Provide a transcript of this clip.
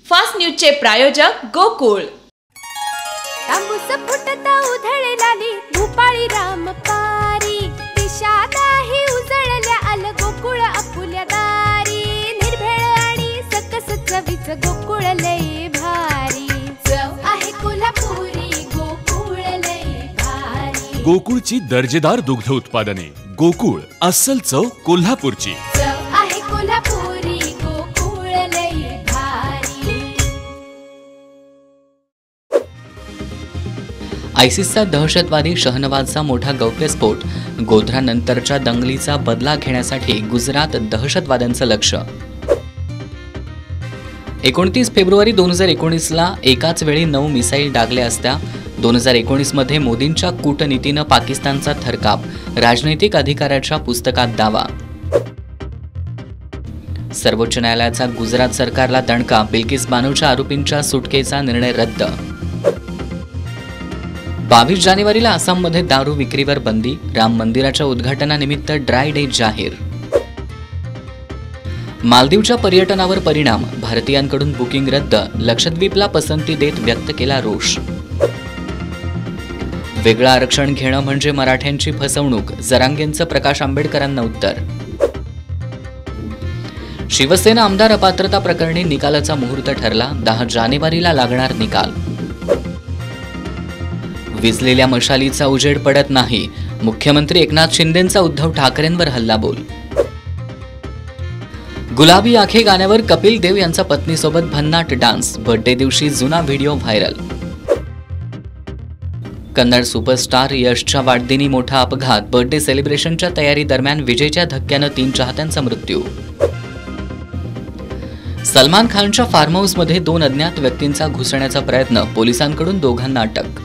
Fast न्यूजचे प्रायोजक गोकुळ। तांबूस फुटता उधळलाली भूपाळी रामपारी, दिशादाही उजळल्या आल गोकुळ आपुल्या दारी। निर्भेळ आणि सकस चवीच गोकुळ लय भारी, चव आहे कोल्हापुरी गोकुळ लय भारी। गोकुळची दर्जेदार दुग्ध उत्पादने, गोकुळ अस्सल चव कोल्हापूरची। चव आहे कोल्हापुरी गोकुळ लय भारी। आयसिसचा दहशतवादी शहनवाजचा मोठा गौप्यस्फोट, गोध्रानंतरच्या दंगलीचा बदला घेण्यासाठी गुजरात दहशतवाद्यांचं लक्ष। 29 फेब्रुवारी 2019ला एकाच वेळी 9 मिसाईल डागल्या असत्या। 2019 मध्ये मोदींच्या कूटनीतीनं पाकिस्तानचा थरकाप, राजनैतिक अधिकाऱ्याच्या पुस्तकात दावा। सर्वोच्च न्यायालयाचा गुजरात सरकारला दणका, बिल्किस बानोच्या आरोपींच्या सुटकेचा निर्णय रद्द। 22 जानेवारीला आसाममध्ये दारू विक्रीवर बंदी, राम मंदिराच्या उद्घाटनानिमित्त ड्राय डे जाहीर। मालदीवच्या पर्यटनावर परिणाम, भारतीयांकडून बुकिंग रद्द, लक्षद्वीपला पसंती देत व्यक्त केला रोष। वेगळं आरक्षण घेणं म्हणजे मराठ्यांची फसवणूक, जरांगेंचं प्रकाश आंबेडकरांना उत्तर। शिवसेना आमदार अपात्रता प्रकरणी निकालाचा मुहूर्त ठरला, 10 जानेवारीला लागणार निकाल। विझलेल्या मशालीचा उजेड पडत नाही, मुख्यमंत्री एकनाथ शिंदेंचा उद्धव ठाकरेंवर हल्लाबोल। गुलाबी आखे गाण्यावर कपिल देव यांचा पत्नीसोबत भन्नाट डान्स, बर्थडे दिवशी जुना व्हिडिओ व्हायरल। कन्नड सुपरस्टार यशच्या वाढदिनी मोठा अपघात, बर्थडे सेलिब्रेशनच्या तयारी दरम्यान विजेच्या धक्क्यानं 3 चाहत्यांचा मृत्यू। सलमान खानच्या फार्म हाऊसमध्ये 2 अज्ञात व्यक्तींचा घुसण्याचा प्रयत्न, पोलिसांकडून दोघांना अटक।